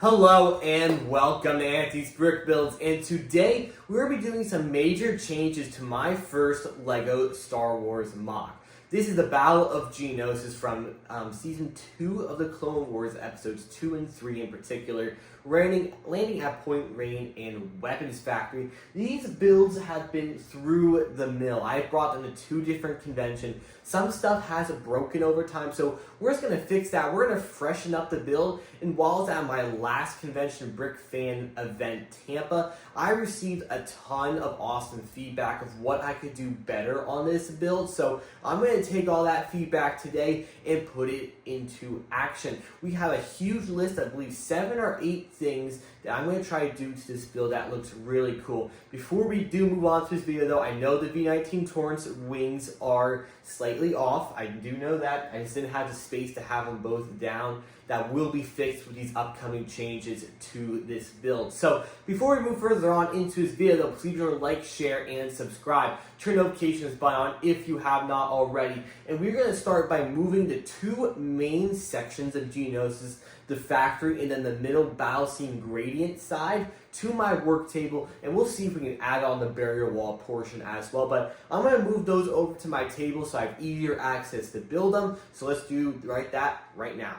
Hello and welcome to Anthony's Brick Builds, and today we're going to be doing some major changes to my first LEGO Star Wars MOC. This is the Battle of Geonosis from Season 2 of the Clone Wars, Episodes 2 and 3 in particular, landing at Point Rain and Weapons Factory. These builds have been through the mill. I brought them to 2 different conventions. Some stuff has broken over time, so we're just going to fix that. We're going to freshen up the build, and while I was at my last convention, Brick Fan event, Tampa, I received a ton of awesome feedback of what I could do better on this build, so I'm going to take all that feedback today and put it into action. We have a huge list, I believe 7 or 8 things that I'm going to try to do to this build that looks really cool. Before we do move on to this video though, I know the V19 Torrent's wings are slightly off. I do know that. I just didn't have the space to have them both down. That will be fixed with these upcoming changes to this build. So before we move further on into this video though, please remember to like, share, and subscribe. Turn notifications button on if you have not already. And we're going to start by moving the 2 main sections of Geonosis, the factory and then the middle battle scene gradient side, to my work table, and we'll see if we can add on the barrier wall portion as well. But I'm going to move those over to my table so I have easier access to build them. So let's do that right now.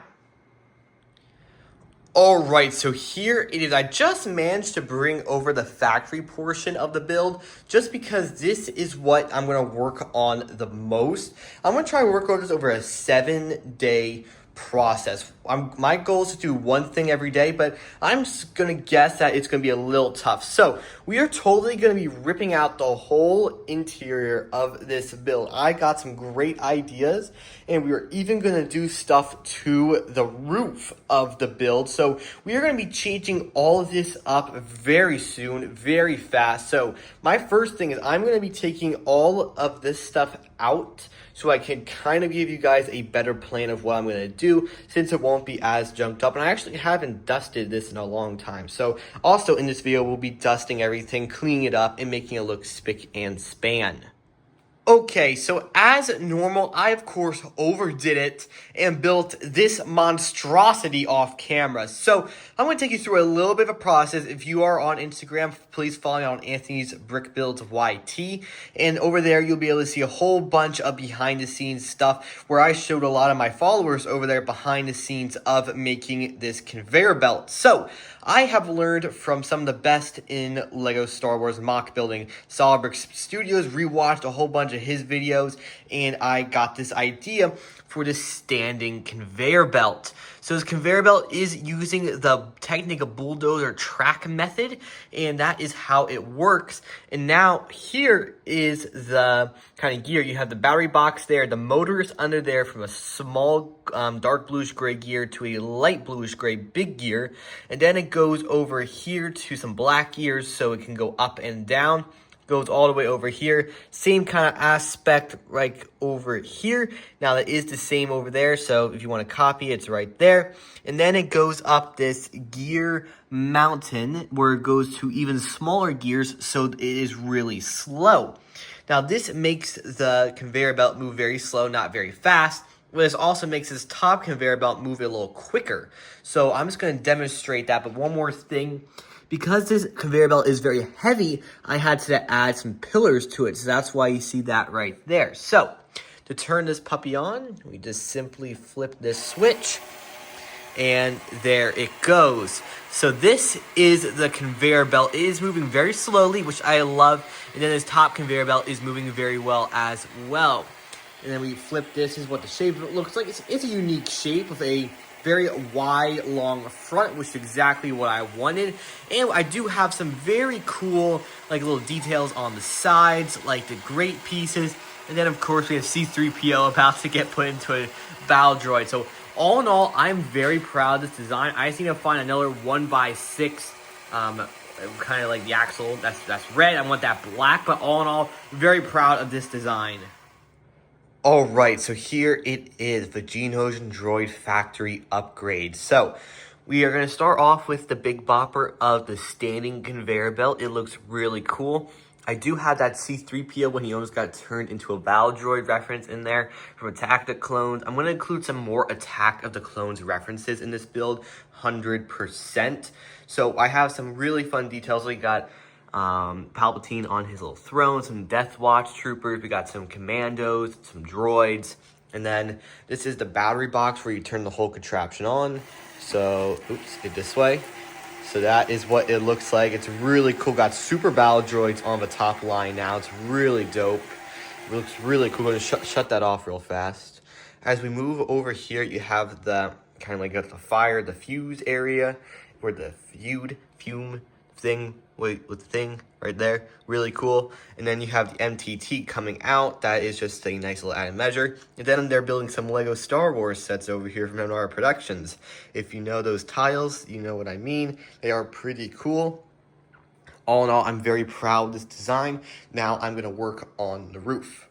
Alright, so here it is. I just managed to bring over the factory portion of the build just because this is what I'm going to work on the most. I'm going to try to work on this over a 7-day process. My goal is to do one thing every day, but I'm just going to guess that it's going to be a little tough. So we are totally going to be ripping out the whole interior of this build. I got some great ideas, and we are even going to do stuff to the roof of the build. So we are going to be changing all of this up very soon, very fast. So my first thing is I'm going to be taking all of this stuff out so I can kind of give you guys a better plan of what I'm going to do, since it won't be as junked up. And I actually haven't dusted this in a long time. So also in this video, we'll be dusting everything, cleaning it up, and making it look spick and span. Okay, so as normal, I of course overdid it and built this monstrosity off camera. So I'm going to take you through a little bit of a process. If you are on Instagram, please follow me on Anthony's Brick Builds YT. And over there, you'll be able to see a whole bunch of behind the scenes stuff where I showed a lot of my followers over there behind the scenes of making this conveyor belt. So I have learned from some of the best in LEGO Star Wars MOC building. Solid Brick Studios, rewatched a whole bunch of his videos, and I got this idea for this standing conveyor belt. So this conveyor belt is using the technique of bulldozer track method, and that is how it works. And now here is the kind of gear. You have the battery box there, the motor is under there from a small dark bluish gray gear to a light bluish gray big gear, and then it goes over here to some black gears so it can go up and down. Goes all the way over here. Same kind of aspect like over here. Now that is the same over there, so if you want to copy, it's right there. And then it goes up this gear mountain where it goes to even smaller gears, so it is really slow. Now this makes the conveyor belt move very slow, not very fast. But this also makes this top conveyor belt move a little quicker. So I'm just going to demonstrate that, but one more thing. Because this conveyor belt is very heavy, I had to add some pillars to it. So that's why you see that right there. So to turn this puppy on, we just simply flip this switch. And there it goes. So this is the conveyor belt. It is moving very slowly, which I love. And then this top conveyor belt is moving very well as well. And then we flip this. This is what the shape of it looks like. It's a unique shape with a very wide, long front, which is exactly what I wanted. And I do have some very cool, like, little details on the sides, like the grate pieces. And then, of course, we have C-3PO about to get put into a battle droid. So, all in all, I'm very proud of this design. I just need to find another 1x6, kind of like the axle. That's red. I want that black. But all in all, very proud of this design. Alright, so here it is, the Geonosis Droid Factory upgrade. So, we are going to start off with the big bopper of the standing conveyor belt. It looks really cool. I do have that C-3PO when he almost got turned into a Val droid reference in there from Attack of the Clones. I'm going to include some more Attack of the Clones references in this build, 100%. So I have some really fun details. We got Palpatine on his little throne, some Death Watch troopers, we got some commandos, some droids, and then this is the battery box where you turn the whole contraption on. So, oops, get this way. So that is what it looks like. It's really cool. Got super battle droids on the top line now. It's really dope. It looks really cool. I'm going to shut that off real fast. As we move over here, you have the kind of like the fire, the fuse area, where the fume thing, with the thing right there. Really cool. And then you have the MTT coming out. That is just a nice little added measure. And then they're building some Lego Star Wars sets over here from MNR Productions. If you know those tiles, you know what I mean. They are pretty cool. All in all, I'm very proud of this design. Now I'm going to work on the roof.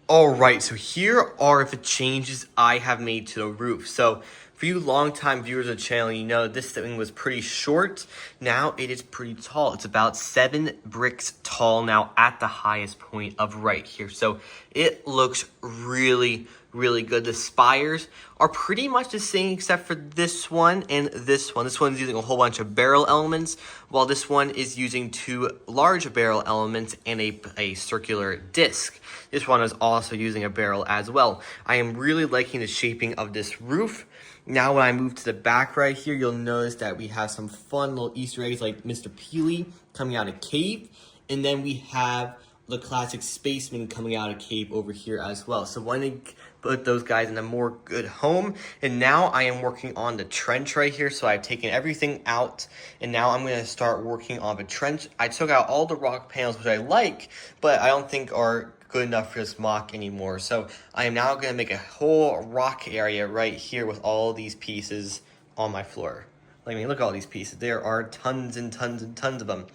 Alright, so here are the changes I have made to the roof. So, for you longtime viewers of the channel, you know this thing was pretty short. Now it is pretty tall. It's about 7 bricks tall now at the highest point of right here. So, it looks really, really good. The spires are pretty much the same except for this one and this one. This one's using a whole bunch of barrel elements, while this one is using 2 large barrel elements and a circular disc. This one is also using a barrel as well. I am really liking the shaping of this roof. Now when I move to the back right here, you'll notice that we have some fun little Easter eggs like Mr. Peely coming out of cave. And then we have the classic spaceman coming out of cave over here as well. So why don't put those guys in a more good home. And now I am working on the trench right here. So I've taken everything out and now I'm going to start working on the trench. I took out all the rock panels, which I like, but I don't think are good enough for this mock anymore. So I am now going to make a whole rock area right here with all these pieces on my floor. I mean, look at all these pieces. There are tons and tons and tons of them.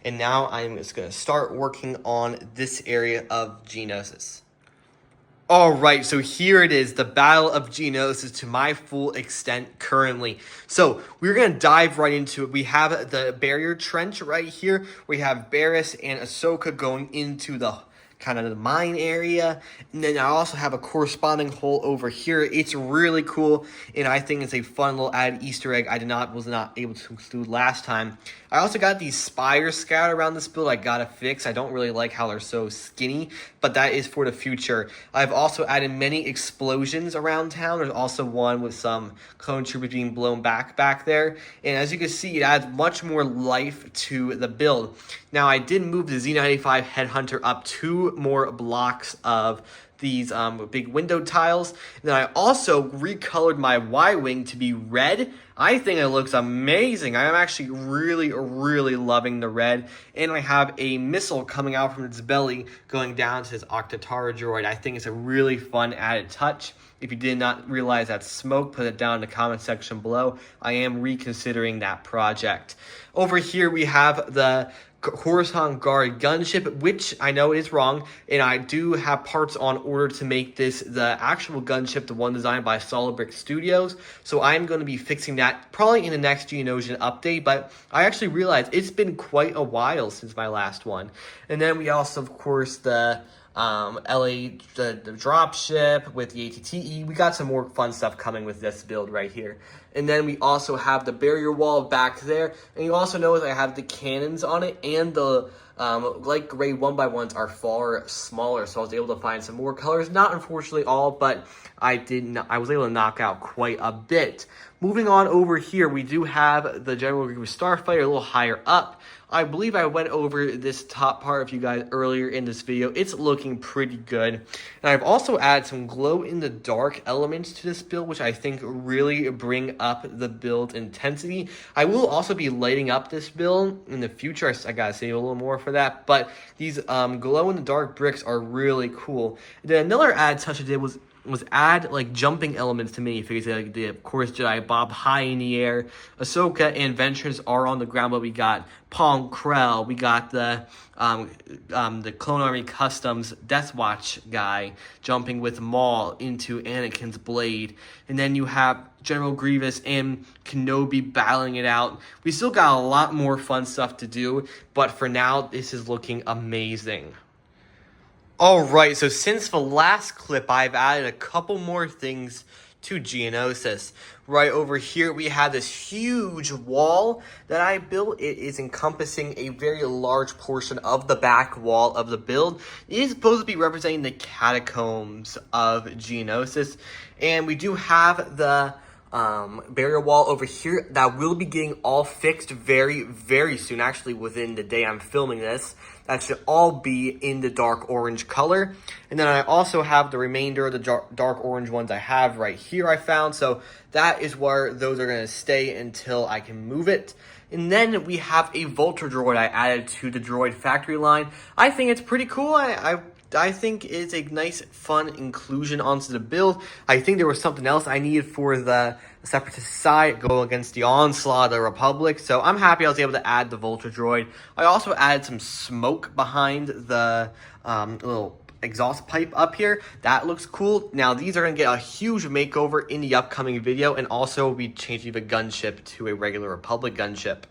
And now I'm just going to start working on this area of Geonosis. Alright, so here it is, the Battle of Geonosis to my full extent currently. So, we're going to dive right into it. We have the barrier trench right here. We have Barriss and Ahsoka going into the kind of the mine area, and then I also have a corresponding hole over here. It's really cool, and I think it's a fun little added Easter egg I was not able to include last time. I also got these spires scattered around this build I gotta fix. I don't really like how they're so skinny, but that is for the future. I've also added many explosions around town. There's also one with some clone troopers being blown back there, and as you can see, it adds much more life to the build. Now, I did move the Z95 Headhunter up 2 more blocks of these big window tiles. And then I also recolored my Y-Wing to be red. I think it looks amazing. I am actually really, really loving the red. And I have a missile coming out from its belly going down to this Octatara droid. I think it's a really fun added touch. If you did not realize that's smoke, put it down in the comment section below. I am reconsidering that project. Over here we have the Coruscant Guard gunship, which I know is wrong, and I do have parts on order to make this the actual gunship, the one designed by Solid Brick Studios, so I'm going to be fixing that probably in the next Geonosian update, but I actually realized it's been quite a while since my last one. And then we also, of course, the the dropship with the ATTE. We got some more fun stuff coming with this build right here. And then we also have the barrier wall back there. And you also notice I have the cannons on it, and the light gray 1x1s are far smaller, so I was able to find some more colors. Not unfortunately all, but I was able to knock out quite a bit. Moving on over here, we do have the General Grievous Starfighter a little higher up. I believe I went over this top part of you guys earlier in this video. It's looking pretty good. And I've also added some glow-in-the-dark elements to this build, which I think really bring up the build intensity. I will also be lighting up this build in the future. I gotta save a little more for that. But these glow-in-the-dark bricks are really cool. And then another added touch I did was was add like jumping elements to minifigures. Like of course Jedi bob high in the air. Ahsoka and Ventress are on the ground, but we got Pong Krell. We got the Clone Army Customs Death Watch guy jumping with Maul into Anakin's blade, and then you have General Grievous and Kenobi battling it out. We still got a lot more fun stuff to do, but for now, this is looking amazing. Alright, so since the last clip, I've added a couple more things to Geonosis. Right over here, we have this huge wall that I built. It is encompassing a very large portion of the back wall of the build. It is supposed to be representing the catacombs of Geonosis. And we do have the barrier wall over here that will be getting all fixed very, very soon. Actually, within the day I'm filming this. That should all be in the dark orange color. And then I also have the remainder of the dark orange ones I have right here I found. So that is where those are going to stay until I can move it. And then we have a Volter droid I added to the droid factory line. I think it's pretty cool. I think it's a nice, fun inclusion onto the build. I think there was something else I needed for the Separatist side, go against the onslaught of the Republic. So I'm happy I was able to add the Volter droid. I also added some smoke behind the little exhaust pipe up here. That looks cool. Now these are going to get a huge makeover in the upcoming video, and also we'll be changing the gunship to a regular Republic gunship.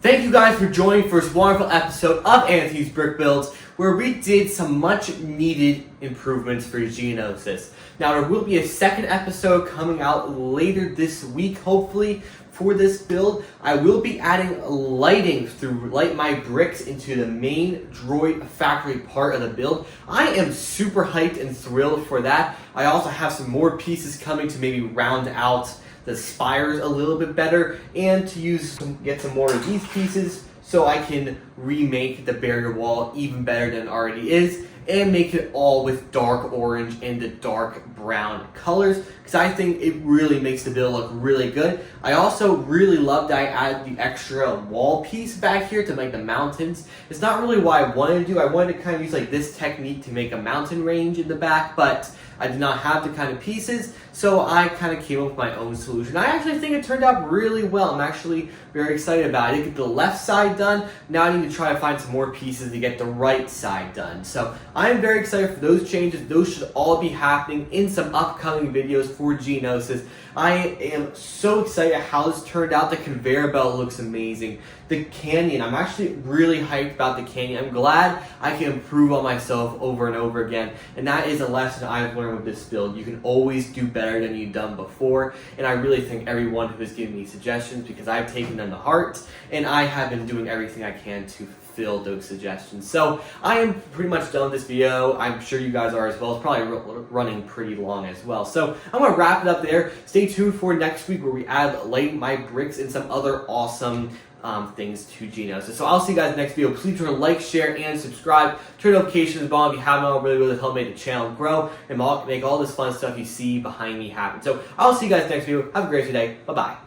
Thank you guys for joining for this wonderful episode of Anthony's Brick Builds, where we did some much needed improvements for Geonosis. Now there will be a second episode coming out later this week, hopefully, for this build. I will be adding lighting to light my bricks into the main droid factory part of the build. I am super hyped and thrilled for that. I also have some more pieces coming to maybe round out the spires a little bit better, and to get some more of these pieces so I can remake the barrier wall even better than it already is, and make it all with dark orange and the dark brown colors, because I think it really makes the build look really good. I also really love that I added the extra wall piece back here to make the mountains. It's not really what I wanted to do. I wanted to kind of use like this technique to make a mountain range in the back, but I did not have the kind of pieces, so I kind of came up with my own solution. I actually think it turned out really well. I'm actually very excited about it. I did get the left side done. Now I need to try to find some more pieces to get the right side done. So I am very excited for those changes. Those should all be happening in some upcoming videos for Geonosis. I am so excited how this turned out. The conveyor belt looks amazing. The canyon, I'm actually really hyped about the canyon. I'm glad I can improve on myself over and over again. And that is a lesson I've learned with this build. You can always do better than you've done before. And I really thank everyone who has given me suggestions, because I've taken them to heart. And I have been doing everything I can to fulfill those suggestions. So I am pretty much done with this video. I'm sure you guys are as well. It's probably running pretty long as well. So I'm going to wrap it up there. Stay tuned for next week, where we add lighting my bricks and some other awesome things to Geonosis. So I'll see you guys next video. Please turn like, share, and subscribe. Turn notifications on if you haven't already. Really help make the channel grow and make all this fun stuff you see behind me happen. So I'll see you guys next video. Have a great day. Bye-bye.